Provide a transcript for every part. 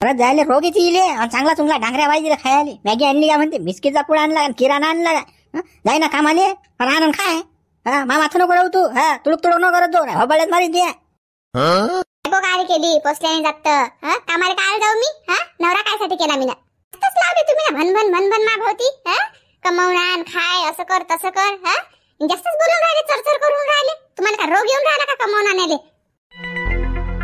परत जायला रोग येते इले चांगला चुंगला डांगऱ्या पाहिजे खायला. मॅगी आणली का म्हणते, बिस्किटचा पुडा आणला किराणा आणला का, जाय ना कामाले राहणं खाय. मा माथं नको राहू तू, तुडक तुडक नको करत जाऊ, हबाळ्यात मारी द्या. काय केली पोचल्याने जात कामाला काय जाऊ मी? नवरा कायसाठी केला मी ना? लावले तुम्ही ना भन भन भन मा भोवती. कमवून आण खाय, असं कर तसं कर. जास्तच बोलून राहिले, चरचर करून राहिले. तुम्हाला का रोग येऊन राहिला का कमवून आणायले?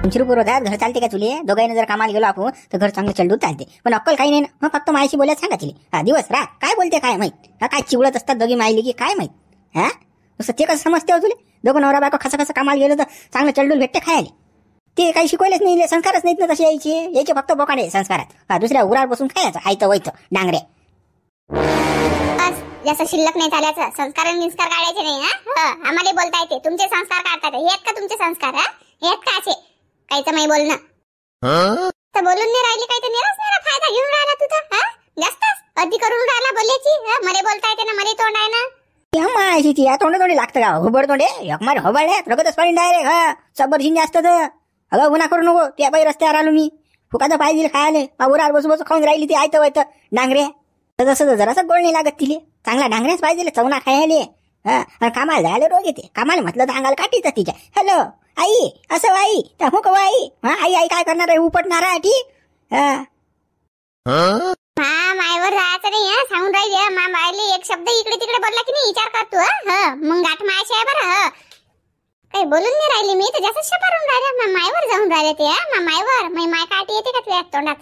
500 रुपये रोजात घर चालते का तुले? दोघांना जर कामाला गेलो आपण तर घर चांगलं चलडून चालते. पण अक्कल काही नाही ना, फक्त मायाशी बोलायला सांगा तिले. दिवस रात काय बोलते काय माहित, काय चिवडत असतात दोघी मायली की काय माहित. तसं ते कसं समजते हो तुले? दोघं नवरा बायको खसं खसं कामाला गेलो तर चांगलं चलडून भेटते खायला. ते काही शिकवलेच नाही, संस्कारच नाहीत ना तसे यायचे फक्त बोकाडे संस्कारात. दुसऱ्या उरावर बसून खायचं आयतं वैतं डांगरे. जसं शिल्लक नाही चालायचं, संस्कार निस्कार काढायचे नाही. आम्हाला बोलता येते, तुमचे संस्कार काढतात. हे आहेत का तुमचे संस्कार? हे आहेत का असे काहीच नाही बोलणं? तर बोलून नाही राहिली काही तर निराश नाही फायदा घेऊन राहिला तुझा. जास्तच अति करून राहिला बोलायची. मला बोलता येते ना, मला तोंड आहे ना. माहिती ती तोंडे लागतं का? हुबड तोंडे एकमार हबाळ्या रगतच पाणी डायरेक्ट सबरशीन जास्त तर. अगं गुन्हा करू नको. त्या बाई रस्त्यावर आलो मी, फुकाचं पाहिजे खायला, उरावर बसू बसू खाऊन राहिली ती आयतं वायतं डांगरे. तसं जरासं गोड नाही लागत तिले, चांगला डांगऱ्याच पाहिजे चवना खायले. कामाला जायला रोग येते. कामाला म्हटलं तर अंगाला काठीच तिच्या. हॅलो आई, असं आई हो का आई? आई आई काय करणार आहे? उपटणार आहे ती. मायवर राहायचं नाही. सांगून राहिले मा बायले एक शब्द इकडे तिकडे बोलला की नाही विचार करतो. मग गाठ मायाशी आहे बरं. काही बोलून नाही राहिली मी तर जास्त शपारून राहिले. मायवर जाऊन राहिले ते. मायवर माय काठी येते का तुझ्या तोंडात?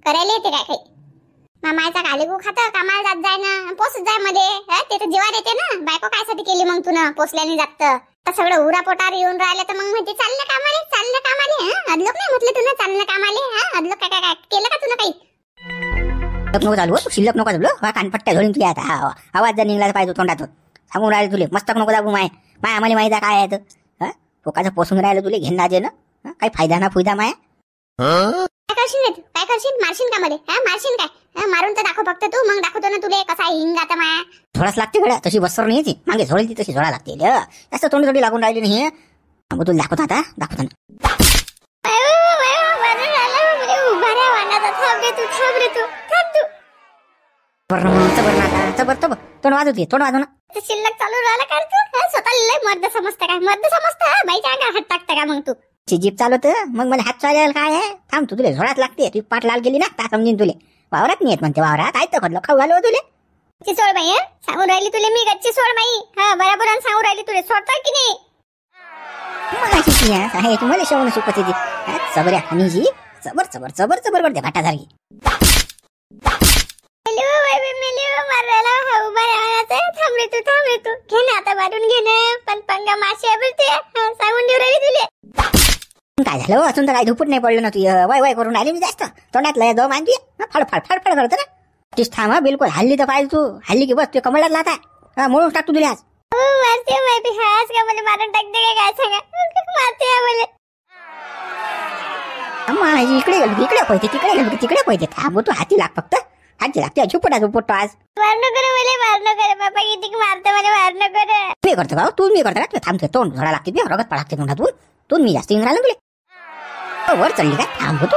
करायला येते काय काही? मायचा कालीगू खातं, कामाला जात जाय ना, पोसत जाय मध्ये. ते तर जीवार येते ना. बायको कायसाठी केली मग तू ना पोसल्याने जात? सगळं उरा पोटार येऊन राहिलं तर मग म्हणते चाललं कामाले चाललं कामाले. अदलोक नाही म्हटलं तुला चाललं कामाले? अदलोक काय काय केलं का तुला काही? नको चालू तू, शिल्लक नको चालू. कानपट्ट्या धरून तुला आता आवाज जर निघला पाहिजे तोंडातून. सांगून राहिले तुले मस्तक नको दाबू. माय आम्हाला माहिती काय आहे तर फोकाचं पोसून राहिलं तुले घेणं जे ना. काही फायदा ना फुयदा माया. काय करशील मारशील का मध्ये? मारशील काय? मारून तर दाखव फक्त तू, मग दाखवतो ना तुले कसा हिंग आता माया. झोळाच लागते गड्या, तशी बसर नाही ती. मागे झोळली तशी झोळा लागते. जास्त तोंड थोडी लागून राहिली नाही. तुला दाखवतो आता दाखवतो ना. तोंड वाजवते, तोंड वाजव ना. शिल्लक चालू राहिला का तू? स्वतःला मर्द समजतं काय? मर्द समजतं बाईच्या अंगावर हात टाकतं का मग तू? जीप चालवत मग मला हात चालायला काय आहे? थांब तू, तुला झोळात लागते. तू पाठ लाल गेली ना ता समजीन तुले. वावरात नाही येत म्हणते, वावरात आहे तर खदलं खाऊ घालव तुले. सोड बाई, सांगून राहिली तुले मी गच्ची सोड बाई. बरोबर सांगून राहिली तुले, सोडता की नाही? मला शेवण शिकवते ती सबऱ्या खानीची. चबर चबर चबर चबर करते घाटासारखी. थांबले तू घे ना आता मारून घे ना. पण पंगा माशी बोलते सांगून देऊ राहिली तुले. काय झालं असून तर काही धुपूट नाही पडलं ना तू. वाय वाय करून आली मी जास्त. तोंडात लय दो मानती फडफड फडफड करत ना. तीच थांब बिलकुल. हल्ली तर पाहिजे तू. हल्ली की बस तू कमळात लाता म्हणून टाकतो तुला आज. मारून टाकते काय सांगा? मारते इकडे गेलो इकडे पाहिजे, तिकडे गेलो तिकडे पाहिजे. थांब तू, हाती लाग फक्त. हाती लागते झुपटा झुपटतो आज. मारणं करे बाबा, किती मारते मला. मारणं करे मी करतो का तू? मी करतो का? थांबते तोंड झोडा लागते, रगत पडागते तोंडातून. तू मी जास्त इंग्राला तुले वर चढली काय? थांब तू.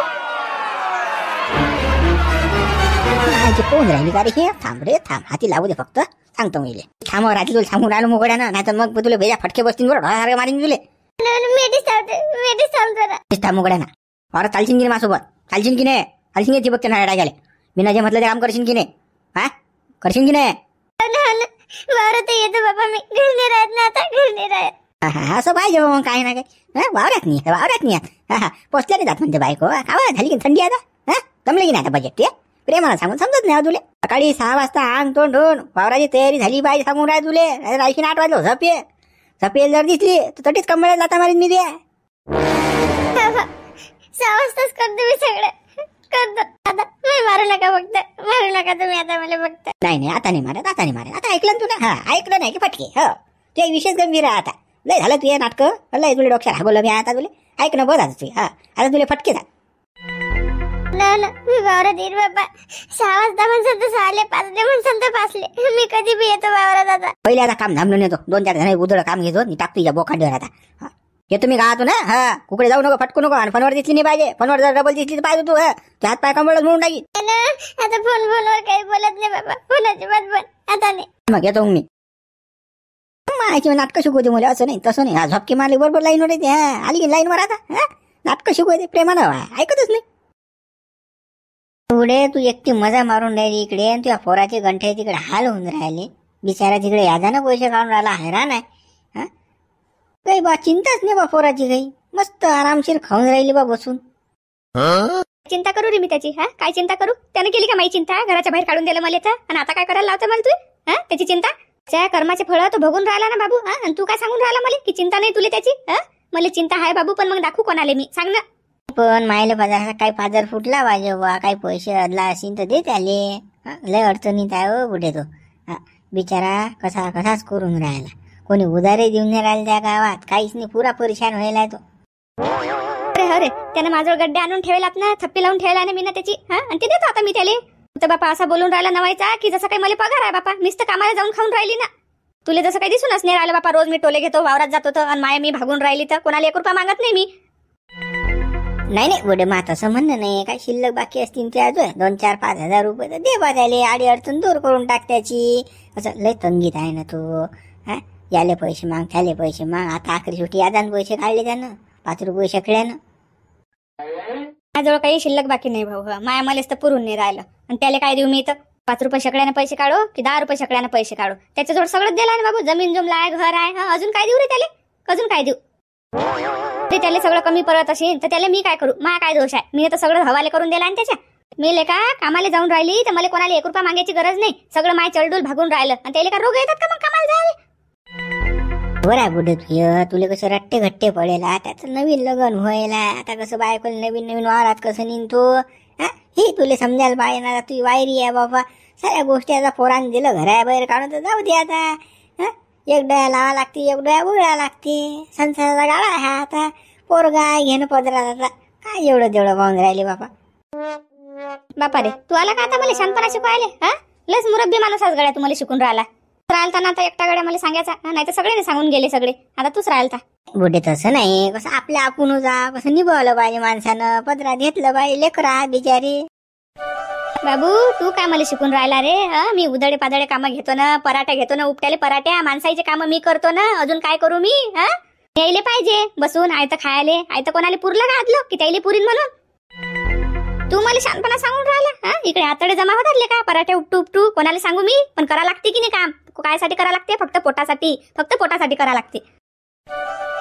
कोण राहिली का रे हे? थांब रे थांब, हाती लावू दे फक्त. सांगतो मी थांब रात्री तुला सांगून राहिलो मोगड्यानं, नाही तर मग तुला भेजा फटके बसतील बरोबर मारीन तुले. मोगड्याना और चालशील की नाही माझ्यासोबत? चालशील की नाही? चालशील की बघते ना डायगाले. मी ना जे म्हटलं ते काम करशील की नाही? करशील की नाही? येतो बाबा, मी घर नाही राहत ना आता. घर नाही राहत. असं पाहिजे मग. काय ना काय वावरात नाही पोचल्याने जात म्हणते बायको. खावा झाली की थंडी आता? जमले की नाही आता बजेट? ते प्रेमाला सांगून समजत नाही तुले. सकाळी 6 वाजता अंग तोंड धुवून वावराची तयारी झाली पाहिजे सांगून राह तुले. रायशी 8 वाजलो झपेल जर दिसली तर तटीच कमळ्यात लाता मारीन मी. ते 6 वाजताच करतो मी सगळं करतो. आता मारू नका फक्त, मारू नका तुम्ही आता मला फक्त. नाही आता नाही मारत, आता नाही मारत. आता ऐकलं ना तुला? ऐकलं नाही की फटके. ते विशेष गंभीर आहे आता. लय झालं तुझे नाटकं. लय तुला डोक्यात हागवलं मी आता. तुले ऐकणं बघ आता तुझे. आता तुला फटके जा ना. मी वावरात येईल बाबा. 6 वाजता म्हणसान तर 6ले, 5ले म्हणसान तर 5ले. मी कधी बी येतो वावरात आता. पहिले आता काम थांबलं नेतो. 2-4 जण उदळ काम घेतो. टाकतो या बोकांडीवर आता. हे तुम्ही गावातून हा कुकडे जाऊ नको, फटकू नको, आणि फोनवर दिसली नाही पाहिजे. फोनवर जर डबल दिसली तर पाहिजे तू ते हात पाय कमळच म्हणून टाकी. आता फोनवर काही बोलत नाही बाबा, फोनाची बात पण आता नाही. मग येतो मी माहिती नाटकं शिकवते मुले, असं नाही तसं नाही. हा झपकी मारली बरोबर लाईनवर येते. हा आली की लाईनवर आता नाटकं शिकवते प्रेमानं, ऐकतच नाही. पुढे तू एकटी मजा मारून राहिली इकडे, आणि तुझ्या पोराचे गंठे तिकडे हाल होऊन राहिले. बिचारा तिकडे यादानं पैसे काढून राहिला, हैराण आहे. काही बा चिंताच नाही बा पोराची, काही मस्त आरामशीर खाऊन राहिली बा बसून. चिंता करू रे मी त्याची? काय चिंता करू? त्याने केली का माझी चिंता? घराच्या बाहेर काढून दिलं मला तर, आणि आता काय करायला लावतं मला तू? त्याची चिंता? त्या कर्माचे फळ तो भोगून राहिला ना बाबू. आणि तू काय सांगून राहिला मला की चिंता नाही तुला त्याची? मला चिंता आहे बाबू, पण मग दाखवू कोणाले मी, सांग ना. पण मायले बाजार काही पाजर फुटला पाहिजे बा, काही पैसे अदला असेल तर दे त्याले. लय अडचणीत आहे हो बुढे तो. बिचारा कसाच करून राहिला. कोणी उधारे देऊन नाही राहिले त्या गावात, काहीच नाही, पुरा परेशान व्हायला तो. अरे त्याने माझ्यावर गड्डे आणून ठेवलात ना, थप्पी लावून ठेवला ना मी ना त्याची. आणि ते देतो आता मी त्याले. तर बापा असा बोलून राहिला नवायचा की जसं काही मला पगार आहे बापा, मीच तर कामाला जाऊन खाऊन राहिली ना. तुला जसं काही दिसूनच नाही राहिलं बापा. रोज मी टोले घेतो, वावरात जातो तर, आणि माया मी भागून राहिली तर कोणाला 1 रुपया मागत नाही मी. नाही बुढे मा तसं म्हणणं नाही. काय शिल्लक बाकी असतील ते अजून 2-4-5 हजार रुपये तर दे बा त्याले, आडी अडचण दूर करून टाक त्याची. असं लय तंगीत आहे ना तो. याले पैसे माग, त्याले पैसे माग. आता आखरी शेवटी यादान पैसे काढले त्यानं 5 रुपये शेकड्यानं. माझ्याजवळ काही शिल्लक बाकी नाही भाऊ. माया मलाच तर पुरून नाही राहिलं, आणि त्याला काय देऊ मी? तर 5 रुपये शेकड्यानं पैसे काढू की 10 रुपये शेकड्यानं पैसे काढू? त्याच्याजवळ सगळंच दिलं आहे ना बाबू. जमीन जुमला आहे, घर आहे. अजून काय देऊ रे त्याला? अजून काय देऊ? ते त्याला सगळं कमी पडत असेल तर त्याला मी काय करू? मा काय दोष आहे? मी तर सगळं हवाले करून दिला आणि त्याच्या. मी ले का कामाला जाऊन राहिली तर मला कोणाला 1 रुपया मागायची गरज नाही. सगळं माय चलडूल भागून राहिलं, आणि त्याला का रोग येतात का मग कामाला जायला? बरं आहे बुढे तुले कसं रट्टे घट्टे पडेला. त्याचं नवीन लग्न व्हायला, आता कसं बायकोला नवीन वावरात कसं निघतो हे तुला समजायला पाहिजे ना. तू वायरी आहे बाबा. साऱ्या गोष्टी आता पोरांनी दिलं घराबाहेर काढून तर जाऊ दे आता. एक डोळ्या लावा लागते, एक डोळ्या उघडा लागते. संसाराचा गाळा आहे आता. पोरगा घेणं पदरात आता काय एवढं तेवढं पाहून राहिले बापा. बापा रे, तू आला का आता मला शांतपणा शिकवायला? लस मुरब्बी माणूस आज गड्या तुम्हाला शिकून राहिला. राहिलता ना आता एकटा गड्या मला सांगायचा, नाही तर सगळे सांगून गेले सगळे. आता तूच राहिलता. बुढे तसं नाही, कसं आपल्या आपण जा, कसं निभवलं पाहिजे माणसानं, पदरात घेतलं पाहिजे. लेकरा बिचारी. बाबू तू काय मला शिकून राहिला रे? मी उधळे पादळे कामं घेतो ना, पराठ्या घेतो ना, उपट्याले पराठ्या, माणसाचे कामं मी करतो ना. अजून काय करू मी? यायले पाहिजे बसून आयतं खायले. आयतं कोणाला पुरलं का आदलो की त्याला पुरीन म्हणून? तू मला शांतपणा सांगून राहिला. इकडे आतडे जमा होतात का पराठे उपटू कोणाला सांगू मी? पण करा लागते की नाही काम? कायसाठी करा लागते? फक्त पोटासाठी करा लागते.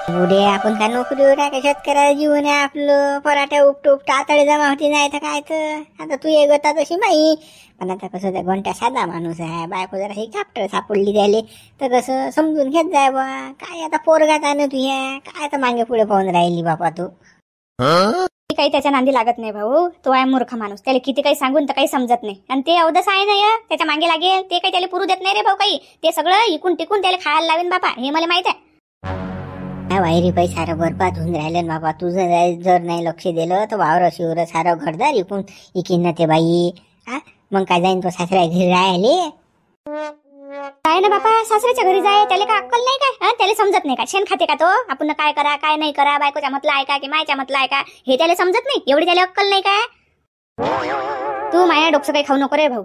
बुढे आपण काय नोकरीवर आहे का? शेतकऱ्याला जीवन आहे आपलं. पराठ्या उपटू आतडे जमा होती नाही तर काय. तर आता तू ये गता तशी माही. पण आता कसं त्या घंटा साधा माणूस आहे. बायको जरा हे चाप्टर सापडली त्याले तर कसं समजून घेत जाय बा. काय आता पोरगात आहे ना तुझ्या, काय तर मागे पुढे पाहून राहिली बापा तू. काही त्याच्या नांदी लागत नाही भाऊ. तो आहे मूर्ख माणूस. त्याला किती काही सांगून तर काही समजत नाही. आणि ते अवधस आहे ना त्याच्या मागे लागेल. ते काही त्याला पुरू देत नाही रे भाऊ काही. ते सगळं इकून टिकून त्याला खायला लावेन बापा, हे मला माहित आहे. वायरी पाई सारं बरबाद होऊन राहिलं ना बाबा. तुझं जर नाही लक्ष दिलं तर वावर शिवर सारं घरदार इकीन ना ते बाई. मग काय जाईन तो सासऱ्या घरी राहिले? काय ना बापा, सासऱ्याच्या घरी जाय त्याला का अक्कल नाही काय? त्याला समजत नाही का? शेण खाते का तो? आपण काय करा काय नाही करा, बायकोच्या मतला आहे का की मायच्या मतला आहे का, हे त्याला समजत नाही? एवढी त्याला अक्कल नाही काय? तू माया डोकं काही खाऊ नको रे भाऊ.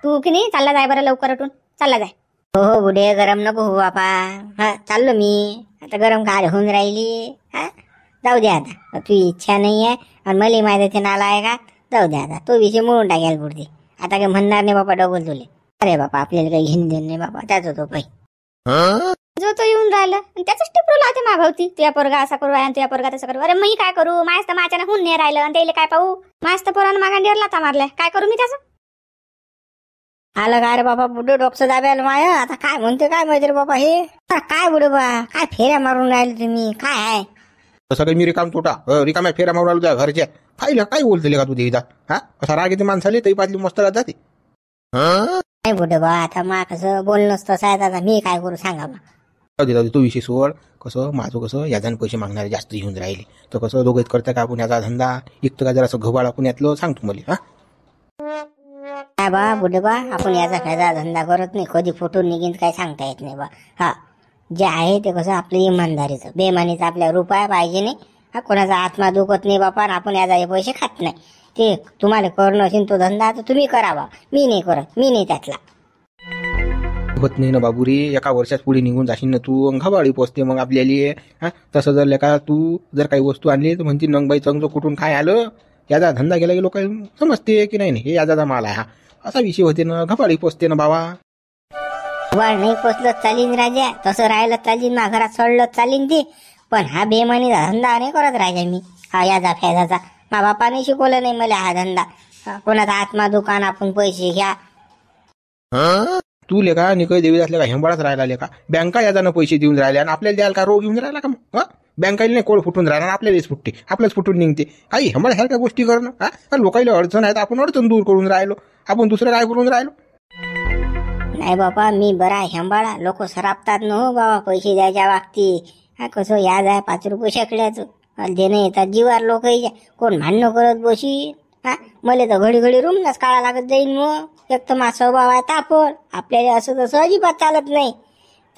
तू की नाही चालला जाय बरं, लवकर उठून चालला जाय. हो बुढे गरम नको हो बापा. चाललो मी. आता गरम काय होऊन राहिली. जाऊ दे आता. तुझी इच्छा नाही आहे आणि मला माहिती ते नाला आहे का? जाऊ दे आता. तो विषय म्हणून टाकायला पुढते. आता काही म्हणणार नाही बापा डबल तुले. अरे बापा आपल्याला काही घेऊन देणं नाही बापा. त्याच तो पाई जो तो येऊन राहिला आणि त्याच टिपरू लावते मागवती. तुझ्या पोरगा असा करू आणि तुझ्या पोरगा तसं करू. अरे मी काय करू? माझ्या तर माझ्यानं होऊन नाही राहिलं आणि त्याला काय पाहू? माझ्या तर पोरानं मागांडीवर लाता मारलाय. काय करू मी त्याचं? आलं काय रे बाबा बुढे डोकं दाब्याला माय. आता काय म्हणते काय माहिती रे बाबा हे? काय बुढे बा काय फेऱ्या मारून राहिले तुम्ही? काय आहे तसं काही मी रिकाम तोटा रिकाम्या फेऱ्या मारून राहिलो त्या घरच्या. पाहिलं काय बोलते का तू ते इथं? कसा राग येते माणसाले तरी पातली मस्त राहत जाते. नाही बुढे बा आता मा कसं बोलणंच तसं आहे. आता मी काय करू सांगा बा. तो विषय सोड. कसं माझं कसं याजान पैसे मागणारे जास्त घेऊन राहिले तर कसं दोघंच करता का आपण याचा धंदा एक का जरा असं घबाळ आपण यातलं सांगतो मला. काय बा बुढे बा आपण याचा फायदा धंदा करत नाही. कधी फोटो निघीन काय सांगता येत नाही बा. जे आहे ते कसं आपलं इमानदारीचं, बेमानीचं आपल्या रुपया पाहिजे नाही. हा कोणाचा आत्मा दुखत नाही बापा, आणि आपण याचा पैसे खात नाही. ते तुम्हाला करणं असेल तो धंदा तर तुम्ही करावा, मी नाही करत, मी नाही त्यातला. होत नाही ना बाबू रे, एका वर्षात पुढे निघून जाशील ना तू, घबाळी पोचते मग आपल्याला. हा तसं जर लेका तू जर काही वस्तू आणली तर म्हणते नंगबाई चंग कुठून काय आलं, याचा धंदा गेला की लोक समजते की नाही हे याचा माल आहे हा, असा विषय होते ना, घबाळी पोचते ना बाबा. वाळ नाही पोचलं चालीन राजा, तसं राहिलं चालीन, ना घरात सडलं चालीन ते. पण हा बेमानीचा धंदा नाही करत राजा मी. हा याचा फायदाचा मा बापाने शिकवलं नाही मला हा धंदा. कोणाचा आत्मा दुकान आपण पैसे घ्या. तू लेका निकळ देवी असल्या का हेंबाळाच राहिला लेका, बँका याच्यानं पैसे देऊन राहिले आणि आपल्याला द्यायला का रोग येऊन राहिला का मग. बँकाला नाही कोळ फुटून राहिला, आपल्यालाच फुटते, आपल्याच फुटून निघते. काही हेंबाळ्यासारख्या गोष्टी करणं. हा लोकांना अडचण आहे तर आपण अडचण दूर करून राहिलो, आपण दुसरं काय करून राहिलो. नाही बाबा मी बरा हेंबाळा, लोक सरापतात न हो बाबा पैसे द्यायच्या बाबतीत. हा कसं याद आहे 5 रुपये शेकड्याचं देणं येतात जीवार लोक, कोण भांडणं करत बशी. हा मला तर घडी घडी रूमलाच काढा लागत जाईल. मग एक तर माझा स्वभाव आहे तापड, आपल्याला असं तसं अजिबात चालत नाही.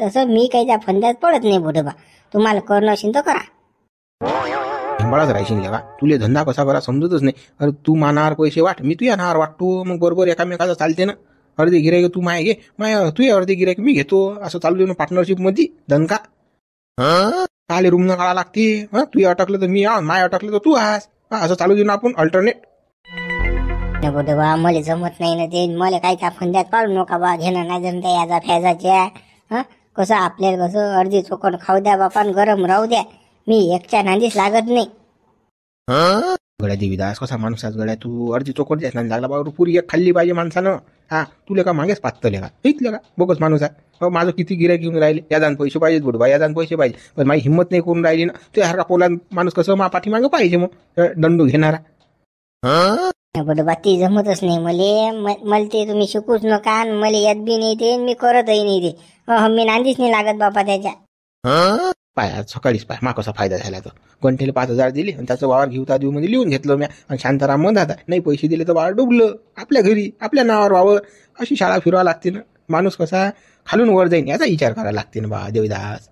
तसं मी काही त्या फंद्यात पडत नाही बोधबा. तुम्हाला करणं असेल तर करा. हेंबाळाच राहायची लेका, तुले धंदा कसा करा समजतच नाही. अरे तू मानार पैसे वाट, मी तू येणार वाटतो, मग बरोबर एकामेकाचा चालते ना. अर्धे गिरायक तू माय घे, माय तू अर्धे गिरायक मी घेतो, असं चालू दे ना पार्टनरशिप मध्ये धनका. आले रूम न काढा लागते. तू अटकलं तर मी माय अटकलं तर तू आहास, असं चालू दे ना आपण अल्टरनेट. बोधबा मला जमत नाही ना ते, मला काही त्या फंद्यात पाडू नका बा. घेणं नाही जण त्या याचा फॅजाच्या. कसं आपल्याला कसं अर्धी चोकड खाऊ द्या बापा, गरम राहू द्या. मी एकच्या नांदीच लागत नाही. गड्या देवीदास कसा माणूस आज गड्या, तू अर्धी चोकड द्यास नाही लागला बाबा, पुरी एक खाल्ली पाहिजे माणसानं. हा तुला का मागेच पातले का इथलं का बोगस माणूस आहे. माझं किती गिरायक घेऊन राहिले, यादान पैसे पाहिजेत बुडबा, यादान पैसे पाहिजे. पण माझी हिंमत नाही करून राहिली ना. ते हरका पोला माणूस कसं मा पाठीमागं पाहिजे मग दंडू घेणारा. बोधबा ती जमतच नाही मला ते तुम्ही शिकूच नका. मला यात बी नाही ते, मी करतही नाही ते. मी नांदीच नाही लागत बापा त्याच्या. पाय सकाळीच पाय मा कसा फायदा झाला. तर गंठेला 5,000 दिले आणि त्याचं वावर घेऊता देऊ मध्ये लिहून घेतलं मी, आणि शांताराम म्हणत आता नाही पैसे दिले तर वावर डुबलं, आपल्या घरी आपल्या नावावर वावर. अशी शाळा फिरवा लागते ना. माणूस कसा खालून वर जाईन याचा विचार करायला लागते ना बा देवीदास.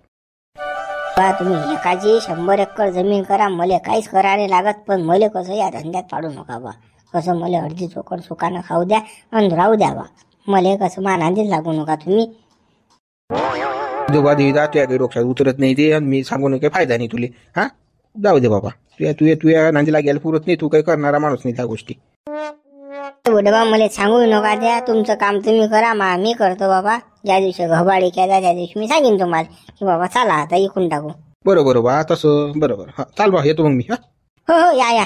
तुम्ही एकाची 100 एकर जमीन करा, मला काहीच करा नाही लागत. पण मला कसं या धंद्यात पाडू नका बा. कसं मला अर्धी चोकड सुकानं खाऊ द्या आणि राहू द्या बा. मला कसं मानांदीच लागू नका तुम्ही. जेव्हा देवीदास तुझ्या काही डोक्यात उतरत नाही ते, आणि मी सांगून काही फायदा नाही तुले. हा जाऊ दे बाबा, तुझ्या नांदीला गेला पुरत नाही, तू काही करणारा माणूस नाही त्या गोष्टी. बोधबा मला सांगू नका द्या, तुमचं काम तुम्ही करा, मी करतो बाबा. ज्या दिवशी घबाडी केला त्या दिवशी मी सांगेन तुम्हाला की बाबा चला आता इकून टाकू. बरोबर बा तसं बरोबर. हा चाल बा येतो मग मी. हो हो या.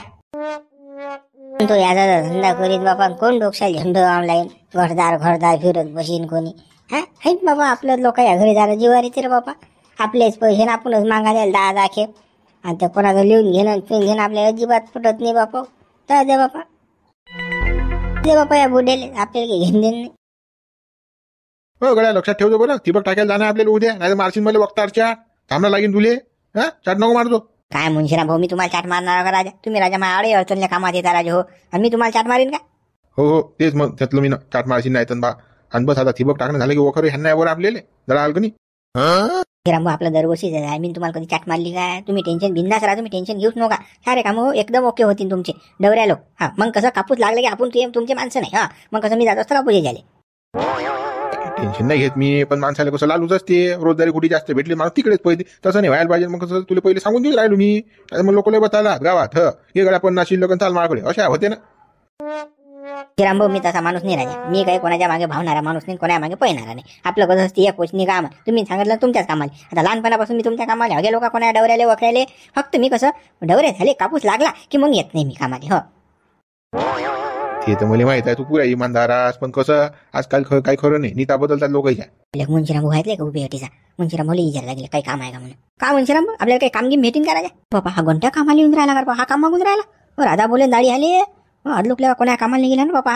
तो याचा धंदा करीत बाबा, कोण डोक्याला झेंडू ऑनलाईन घरदार फिरत बसीन कोणी. हाईत बाबा आपल्याच लोक या घरी झालं जीवारी रे बाबा. आपलेच पैसे ना आपणच मागायला 10 खेप, आणि ते कोणाचं लिहून घेणं आपल्याला अजिबात पटत नाही बापा. तर दे बापा या बुड्याले आपल्याला काही घेऊन देणं नाही. हो गड्या लक्षात ठेवतो बरं, ठिबक टाकायला जाणार आपल्याला उद्या, नाही मारशील मला वक्तारच्या थांबला लागेल तुले. चाट नको मारतो. काय मुंशीराम भाऊ, मी तुम्हाला चाट मारणार का राजा? तुम्ही राजा माझ्या आडे अडचणल्या कामात येता राजा हो, आणि मी तुम्हाला चाट मारीन का? हो तेच मग त्यातलं मी चाट मारशील नाही तर बा. आणि बस आता ठिबक टाकणं झालं की वखर ह्यांना यावर आपल्याला जरा आल का नाही. मुंशीराम भाऊ आपलं दरवर्षीच आहे, मी तुम्हाला कधी चाट मारली काय? तुम्ही टेन्शन बिंदास राहा, तुम्ही टेन्शन घेऊच नका. सारे काम हो एकदम ओके होतील तुमचे डवऱ्या लोक. मग कसं कापूस लागले की आपण तुमचे माणसं नाही. मग कसं मी जात असतो कापूस झाले. टेन्शन नाही घेत मी, पण माणसाला कसं लालूच असते. रोजदारी कुठे जास्त भेटली माणूस तिकडेच पहिले, तसं नाही व्हायला पाहिजे. मग कसं तुला पहिले सांगून देऊन राहिलो मी, मग लोक लय बताला गावात हे गड्या 50 शिल्लक चाल माझ्याकडे अशा होते ना. मुंशीराम भाऊ मी तसा माणूस नाही राजा, मी काही कोणाच्या मागे भावणारा माणूस नाही, कोणा मागे पळणारा नाही. आपलं कसं असते एक पोचणी काम, तुम्ही सांगितलं तुमच्याच कामाला. आता लहानपणापासून मी तुमच्या कामाला हगे लोक कोणा डवऱ्याले वखऱ्याले. फक्त मी कसं डवरे झाले कापूस लागला की मग येत नाही मी कामाला. ते तर मला माहित आहे, तू पुरा इमानदार आहेस, पण कसं आजकाल काही खरं नाही, नीता बदलतात लोकांच्या. मुंशीराम भाऊ आहेत का उभी हटीचा? मुंशीराम भाऊ विचार लागले काही काम आहे का म्हणून. का मुंशीराम भाऊ आपल्याला काही कामगिम भेटीन का राजा? बाबा हा घंटा कामाला येऊन राहिला का? हा काम मागून राहिला. राधा बोले दाढी आली लोकल्या कोणा कामाला गेला ना बाबा.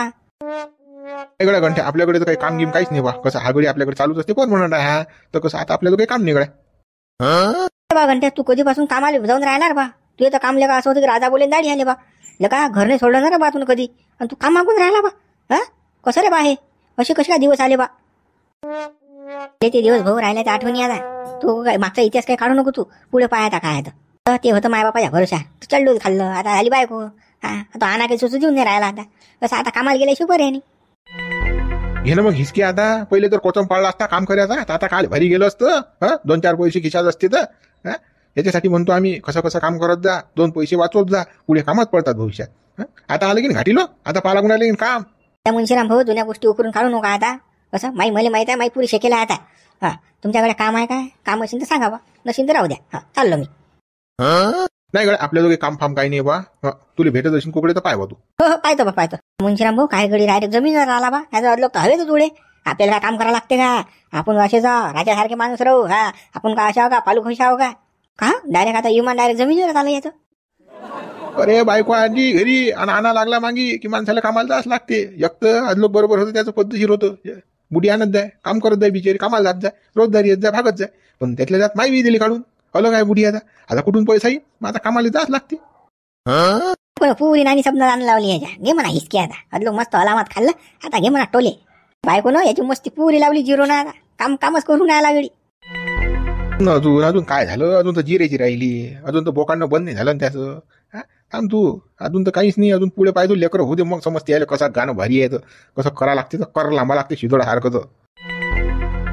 वेगळ्या घंटे आपल्याकडे तर काही काम गिम काहीच नाही बा. कसं हा गडी आपल्याकडे चालूच असते, कोण म्हणणार आहे तर कसं आता आपल्याला काही काम नाही गड्या. घंट्या तू कधीपासून कामाला जाऊन राहणार बा? तू तर काम लेका असं होतं की राधा बोले दाढी आले बा. लका घरने सोडलं ना बा तुला कधी, आणि तू काम मागून राहिला बा. कसं रे बा हे असे कसे काय दिवस आले बा? ते दिवस भाऊ राहिल्याच्या आठवणी आता तू काय मागचा इतिहास काय काढू नको तू पुढे पाहायचा काय तर ते होतं माय बापाच्या भरोसा चढलो खाल्लं आता आली बायको हा आता आणा काही सुचू देऊन नाही राहिला आता कसं आता कामाला गेल्याशिवाय बरं आहे नाही घे ना मग हिसकी आता पहिले तर कोचम पाळला असता काम करायचा आता काल भारी गेलो असतं 2-4 पैसे खिशात असते तर याच्यासाठी म्हणतो आम्ही कसं काम करत जा 2 पैसे वाचवत जा पुढे कामात पडतात भविष्यात आता आलं की घाटीलो आता पाला गुण आले की काम त्या मुंशीराम भाऊ जुन्या गोष्टी उकरून काढू नका आता कसं मला माहिती आहे माई पुरी शेकेला आता हा तुमच्याकडे काम आहे काय काम असेल तर सांगा बा नसेल तर राहू द्या हा चाललो मी नाही गड्या आपल्या दोघे काम फाम काही नाही बा तुला भेटत असेल कुकडे तर पाय बा तू हो पाहतो मुंशीराम भाऊ काय गडी डायरेक्ट जमीनवर आला बा याचा लोक तर हवेच उडे आपल्याला काय काम करावं लागते का आपण असे जा राजासारखे माणूस राहू हा आपण का अशा का पालू खुश आहो का डायरेक्ट आता इमान डायरेक्ट जमिनीवर आलं याचं अरे बायको आली घरी आणि आणा लागला मागी की माणसाला कामाला जाच लागते एक तर आज लोक बरोबर होतं त्याचं पद्धतशीर होतं बुडी आणत जाय काम करत जाय बिचारी कामाला जात जाय रोजदारी येत जाय भागत जाय पण त्यातल्या जात माई दिली काढून अलग आहे बुडी आता कुठून पैसा येईल मग आता कामाला जाच लागते पण पुरी नानी शब्द आणून लावली याच्या घे म्हणा हिसकी आता अदलो मस्त अलामात खाल्लं आता घे म्हणा टोले बायको न याची मस्ती पुरी लावली जिरो ना आता कामच करून नाही लागली अजून काय झालं अजून तर जिरेची राहिली अजून तर बोकांना बंद नाही झालं ना त्याचं थांब तू अजून तर काहीच नाही अजून पुढे पाहिजे लेकर होऊ दे मग समजते यायला कसं गाणं भारी आहे कसं करा लागते तर कर लांबा लागते शिदोडा सारखं तर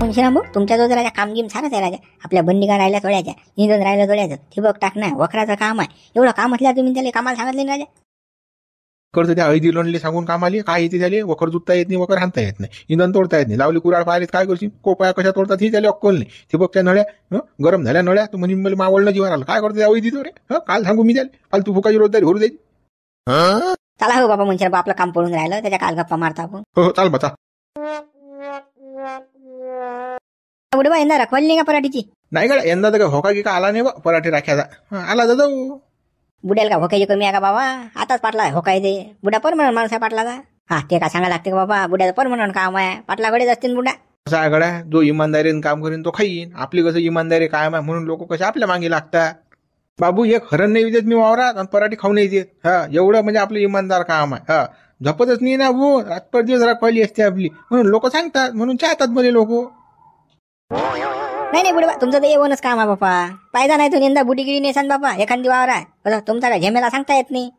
मुंशीराम भाऊ तुमच्या जो राजा कामगिम छानच आहे राजा आपल्या बंदिगा राहिल्या थोड्याच्या निधन राहिलं थोड्याचं ठिबक टाकणं वखराचं काम आहे एवढं काम असल्या तुम्ही त्याला कामाला सांगितले ना राजा करतो त्या ऐदी लोणले सांगून काम आली काय येते झाले वखर जुतता येत नाही वखर हाणता येत नाही इंधन तोडता येत नाही लावली कुराड पाहिले काय करशील कोपाया कशा तोडतात ही त्याला अक्कल नाही ठिबकच्या नळ्या गरम झाल्या नळ्या तर म्हणजे मला मावळणं जीवन आलं काय करतो त्या ऐदी तो रे काल सांगू मी त्याला फालतू फुकाची रोजदारी भरू द्यायची चला हो बाबा मुंशीराम आपलं काम पडून राहिलं त्याच्या काल गप्पा मारता आपण हो चाल बचा कुठे बा यंदा रखवाली नाही का पराठीची नाही का यंदा तर काय होका की का आला नाही बा पराठे राख्याचा आला जाऊ बुड्याला का होकायची कमी आहे का बाबा आताच पाटला होकाय दे बुडा परमनंट माणूस आहे पाटलाचा हा ते का सांगायला लागते का बाबा बुड्याचं परमनंट काम आहे पाटलाकडेच असतील बुडा कसा आहे गड्या जो इमानदारीने काम करीन तो खाईन आपली कसं इमानदारी कायम आहे म्हणून लोक कसे आपल्या मागे लागतात बाबू एक हरण नाही देत मी वावरात आणि पराठी खाऊ नाही देत एवढं म्हणजे आपलं इमानदार काम आहे झपतच नाही ना भाऊ रातभर दिवस रखवाली असते आपली म्हणून लोक सांगतात म्हणून चाहतात बोले लोक नाही बुडे तुमचं तर येऊनच काम आहे बापा पायदा नाही तो यंदा बुडीगिरी नेसान बापा एखादी वावर आहे तुमचा काय झेमेला सांगता येत नाही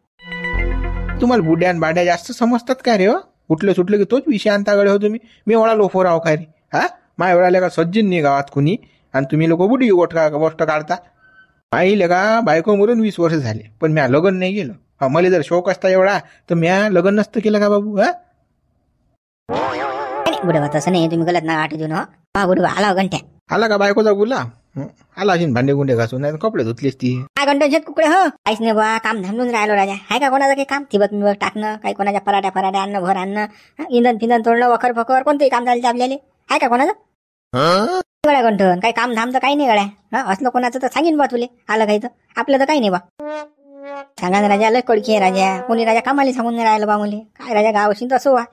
तुम्हाला बुड्या आणि बाड्या जास्त समजतात काय रे कुठलं सुटलं की तोच विषय आणताकडे हो तुम्ही मी एवढा लोफो राव काय रे माय एवढा का सज्जन नाही गावात कुणी आणि तुम्ही लोक बुडी गोष्ट काढता पाहिले का बायको मरून 20 वर्ष झाले पण म्या लग्न नाही गेलो मला जर शौक असता एवढा तर म्या लग्न नसतं केलं का बाबू बुडवा तसं नाही तुम्ही गलत ना आठ देऊन हा बुडवा आला घंट्या आला का बायकोचा बोला आला असेल भांडे गुंडे घासून नाही कपडे धुतलेस ती काय घंटा शेत कुकडे हो काहीच नाही बा काम थांबून राहिलो राजा हाय का कोणाचं काही काम ठिबक मिबक टाकणं काही कोणाच्या पराठ्या आणणं भर आणणं इंधन फिंधन तोडणं वखर फकर कोणतंही काम चालतं आपल्याला हाय का कोणाचं गड्या गंठन काही काम धाम तर काही नाही गड्या असलं कोणाचं तर सांगेन बा तुले आलं काही तर आपलं तर काही नाही बा सांगा ना राजा लय कडकी आहे राजा कोणी राजा कामाला सांगून नाही राहिलं बा मुले काय राजा गाव असेल तसं वा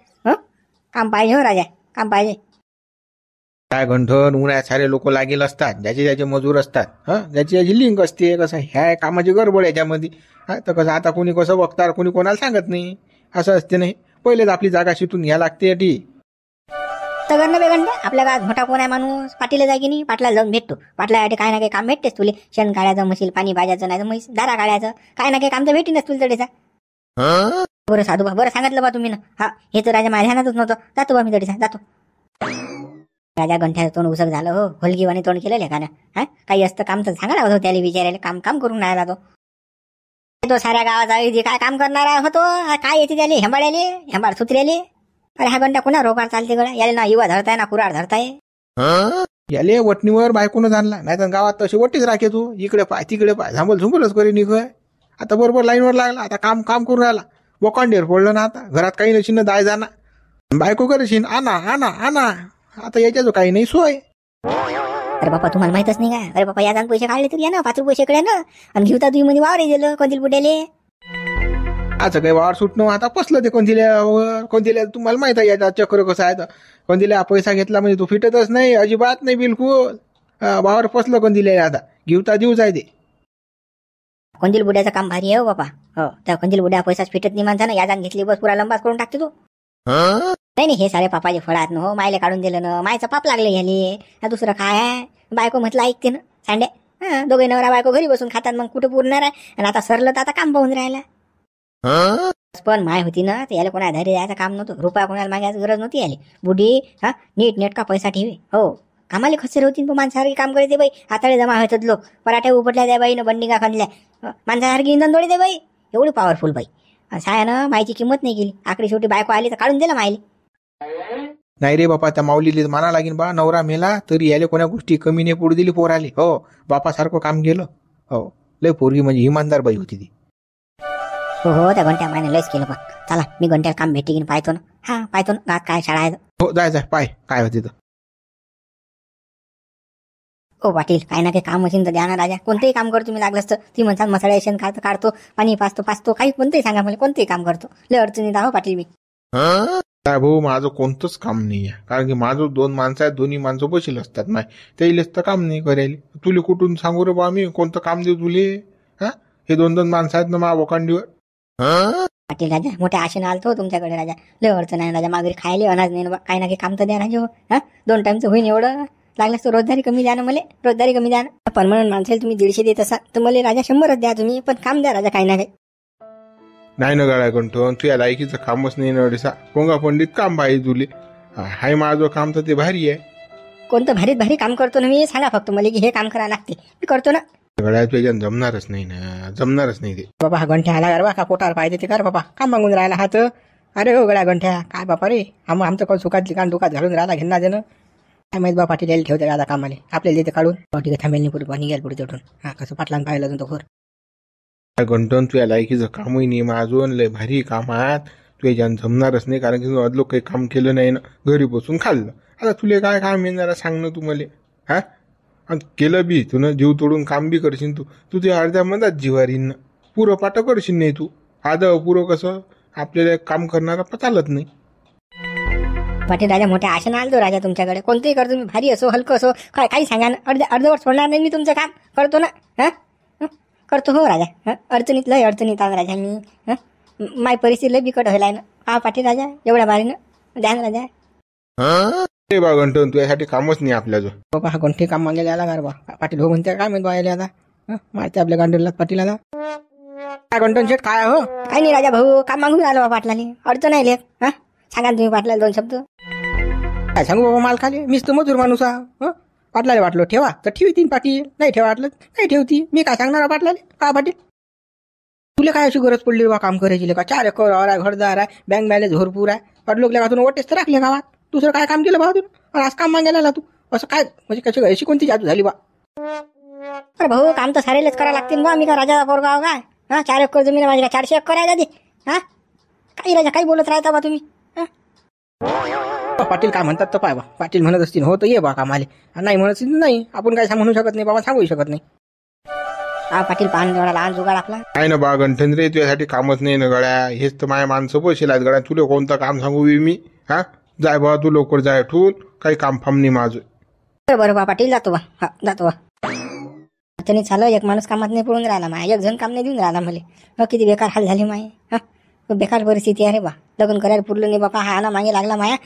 काम पाहिजे हो राजा काम पाहिजे काय गंठन उन्हाळ्यात सारे लोक लागेल असतात ज्याचे मजूर असतात ज्याची लिंक असते कसं ह्या कामाची गडबड याच्यामध्ये तर कसं आता कोणी कसं बघतात कोणी कोणाला सांगत नाही असं असते नाही पहिलेच आपली जागा शिटून घ्या लागते ती तर करणं बेगंड आपल्या गावात मोठा कोण आहे माणूस पाटीला जाय की नाही पाटला जाऊन भेटतो पाटलासाठी काय ना काही काम भेटतेस तुले शेण काढायचं म्हशील पाणी भाजायचं नाही तर म्हैस दारा काढायचं काय ना काही काम तर भेटीनच तुला तडीचा बरं साधू बा बरं सांगितलं बा तुम्ही ना हे तर राजा माझ्या ध्यानातच नव्हतं जातो बा मी तडीचा जातो राजा गंठ्याचं तोंड उसक झालं हो होलगीवाने तोंड केलेलं का ना काही असतं काम तर सांगा होतो त्याला विचारायला काम करून राहिला तो साऱ्या गावाचा काय काम करणारा होतो काय येते त्याला हेंबाड सुत्र्याले अरे हा घंटा कोणा रोगार चालते गड्या याला ना युवा धरताय ना कुराड धरताय याले वटणीवर बायकोनं जाणला नाही तर गावात तशी वटीच राखे तू इकडे पाय तिकडे पाय झुंबलच करी निघय आता बरोबर लाईनवर लागला आता काम करून राहिला बोकांडेर पडलं ना आता घरात काही नशीन दाय जाणार बायको करशील आणा आता याच्या जो काही नाही सोय अरे बापा तुम्हाला माहितच नाही का अरे बापा या जाण पैसे काढले तरी या ना 5 रुपये शेकडे ना आणि घेऊता तुम्ही मध्ये वावर दिलं कोणतील बुड्याले असं काही वावर सुटणं आता पसलं ते कोणतीला तुम्हाला माहित आहे याचा चक्र कसं आहे तर कोणतीला पैसा घेतला म्हणजे तो फिटतच नाही अजिबात नाही बिलकुल वावर पसलं कोणतीला आता घेऊता देऊ जाय ते कोणतील बुड्याचं काम भारी आहे हो बापा हो त्या कोणतील बुड्या पैसाच फिटत नाही माणसानं या जाण घेतली बस पुरा लंबाच करून टाकते तो नाही नाही, हे सारे पापाचे फळ आहेत ना हो. मायले काढून दिलं ना, मायचं पाप लागले ह्याले. हा दुसरं काय आहे? बायको म्हटलं ऐकते ना सांडे. हा, दोघे नवरा बायको घरी बसून खातात, मग कुठे पुरणार आहे? आणि आता सरलं तर आता काम पाहून राहिला. पण माय होती ना, तर याला कोणा धैर्य द्यायचं काम नव्हतं. रुपया कोणाला मागायची गरज नव्हती याली. बुढी हा नीट नेटका पैसा ठेवी हो. कामाला खचर होती माणसासारखी काम करायचे बाई. हाताळे जमा व्हायचं लोक, पराठे उपटल्या द्या बाई, न बंडिंगा खाल्ल्या. माणसासारखी इंधन दोडे दे बाई. एवढी पॉवरफुल बाई. सायानं मायची किंमत नाही केली. आखरी शेवटी बायको आली तर काढून दिलं मायली. नाही रे बापा, त्या माऊलीला माना लागेल बा. नवरा मेला तरी याले कोणा गोष्टी कमी नाही पडू दिली पोराले. हो, बापासारखं काम केलं. हो, लय पोरगी म्हणजे इमानदार बाई होती ती. हो हो, त्या घंट्या मायने लयच केलं. पण चला मी घंट्याला काम भेटी घेऊन पाहतो ना. हा पाहतो ना, गात काय शाळा आहे. हो, जाय पाय काय होते तर. हो पाटील, काही ना काही काम असेल तर द्या ना राजा. कोणतेही काम करतो मी, लागलंच तर. ती म्हणतात मसाळा शेण काढतो, पाणी पाचतो काही कोणतेही सांगा मला, कोणतेही काम करतो. लय अडचणीत आहो पाटील मी. काय भाऊ, माझं कोणतंच काम नाही आहे. कारण की माझं 2 माणसं आहेत, दोन्ही माणसं बशील असतात. माय त्याइलेच तर काम नाही करायला. तुले कुठून सांगू रे बा मी कोणतं काम देऊ तुले? हा, हे 2 माणसं आहेत ना मा वकांडीवर. पाटील राजा, मोठ्या आशेनं आलतो तुमच्याकडे राजा. लय अडचण आहे राजा, मागरी खायला अनाज नाही ना. काही ना काही काम तर द्या राजा. हा, 2 टाइमचं होईन एवढं. लागल्यास तर रोजदारी कमी द्या ना मला. रोजदारी कमी द्या ना. परमनंट माणसाला तुम्ही 150 देत असाल तर मला राजा 100च द्या तुम्ही. पण काम द्या राजा काही ना काही. नाही ना गळा कंठो, तू या लायकीचं कामच नाही ना अडीसा. पोंगा पंडित काम पाहिजे तुले. हाय माझं काम तर ते भारी आहे. कोणतं भारीत भारी काम करतो ना मी? सांगा फक्त मला की हे काम करायला लागते, मी करतो ना. गळ्यात तुझ्या जमणारच नाही ना, जमणारच नाही ते. बाबा हा घंट्या आला का पोटावर पाहिजे ते कर बाबा. काम मागून राहिला हात. अरे हो गळ्या घंट्या, काय बापा रे. आमचं कोण सुखात कान दुखात घालून राहिला घेणार देणं. काय माहित बा पाटील यायला ठेवते आता कामाले. आपल्याला देते काढून. पाटील थांबेल नाही पुढे निघाल पुढे चढून. हा कसं पाटलान पाहिलं अजून तो खोर. गंटन तुझ्या लायकीचं कामही नाही माझून. लय भारी काम आहे. तुझ्या जमणारच नाही, कारण की तू अदलो काही काम केलं नाही ना, घरी बसून खाल्लं. आता तुले काय काम येणार सांग ना तू मले. हा, केलं बी तू ना, जीव तोडून काम बी करशील. तू तुझ्या अर्ध्या मधात जीवारीन ना, पुरं पाठ करशील नाही तू. आदं पुरं कसं आपल्याला काम करणारा चालत नाही. पाटील राजा, मोठ्या आशेनं आलतो राजा तुमच्याकडे. कोणतेही करतो मी, भारी असो हलकं असो, काही सांगा ना. अर्धवट सोडणार नाही मी तुमचं काम. करतो ना. हा, करतो हो राजा. अडचणीत लय अडचणीत आलो राजा मी. माय परिस्थिती लय बिकट व्हायला आहे ना. हा पाटील राजा, एवढ्या बारीनं द्या ना राजा. ते बा गंटन तुझ्यासाठी कामच नाही आपल्याजवळ. बाबा हा कोणते काम मागायला आला का बा पाटील? हो म्हणते काय म्हणतो आले आता. मारते आपल्या गांडूला पाटील आता. काय गंटन शेट काय हो? काही नाही राजा भाऊ, काम मागून आलो बा पाटलाने. अडचण आहे लेख. हा, सांगा तुम्ही पाटलाला 2 शब्द. काय सांगू बाबा, माल खाली. मीच तर मजूर माणूस हा. पाटलाला वाटलो ठेवा तर ठेवतीन पाटील, नाही ठेवा वाटलं नाही ठेवती. मी काय सांगणार पाटलाले? का पाटील तुला काय अशी गरज पडली बा काम करायची? का 4 एकर आहे, घरदार आहे, बँक बॅलन्स भरपूर आहे. पाटलोक लेखातून वटेच तर राखले गावात. दुसरं काय काम केलं बा तू? आज काम मागायला आला तू असं काय? म्हणजे कशी अशी कोणती जादू झाली बा? अरे भाऊ, काम तर सारेलेच करावं लागतील बा. मी का राजाचा पोरगाव काय? हा, 4 एकर जमीन माझी, 400 एकर आहे दादी. हा, काही राजा काही बोलत राहता बा तुम्ही. पाटील काय म्हणतात तर पाय बा. पाटील म्हणत असतील हो तर ये बा कामाले, नाही म्हणत असतील नाही. आपण काय म्हणू शकत नाही बाबा, सांगू शकत नाही. हा पाटील, पाहून एवढा लहान जुगाड आपला. काय ना बा गंठन रे, तुझ्यासाठी कामच नाही ना गळ्या. हेच तर माझ्या माणसं बसेल आहेत गळ्या. तुला कोणतं काम सांगू मी? हा, जाय बा तू लवकर जाय. ठूल काही काम फाम नाही माझं. बरं बा पाटील, जातो बा. हा, जातो बा. अडचणीत चालू एक माणूस कामात नाही पडून राहिला माय. एक जण काम नाही देऊन राहिला मला. किती बेकार हाल झाले माय. हा, बेकार परिस्थिती आहे बा. लग्न करायला पुरलं नाही बापा. हा ना मागे लागला माया.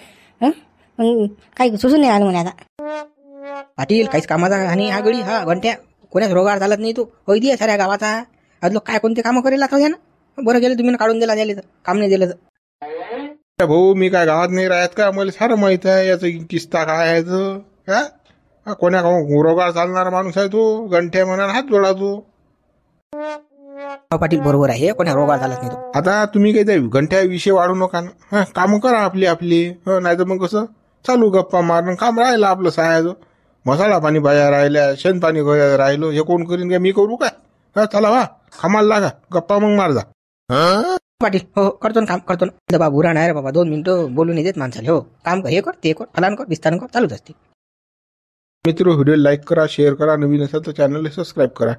काही सुचून नाही राहिलं म्हणे आता. पाटील काहीच कामाचा आणि हा गडी हा घंट्या कोणाच रोगार चालत नाही. तू होई दे साऱ्या गावाचा. आज लोक काय कोणते कामं करेल आता ना. बरं गेलं तुम्ही काढून दिला तर काम नाही दिलं तर. भाऊ मी काय गावात नाही राहत का? मला सारं माहित आहे याचं किस्ता काय आहे तो. हा, कोण्या रोगार चालणारा माणूस आहे तो. गंठ्या म्हणा हात जोडा तू. पाटील बरोबर आहे, कोणा रोगार चालत नाही तो. आता तुम्ही काही त्या घंट्या विषय वाढू नका ना. हा, काम करा आपली आपली. नाही तर मग कसं चालू गप्पा मारणं काम राहिलं आपलं सायाचं. मसाला पाणी बाया राहिल्या, शेण पाणी राहिलो. हे कोण करीन का? मी करू काय? हा, चला वा कामाला लागा, गप्पा मग मार जा. पाटील हो करतो ना काम, करतो ना. बाबा बुरा नाही रे बाबा, 2 मिनिटं बोलून येत माणसाले. हो, काम हे कर ते कर, फलान कर विस्तार कर, चालूच असते. मित्र व्हिडिओ लाईक करा, शेअर करा, नवीन असेल तर चॅनलला सबस्क्राईब करा.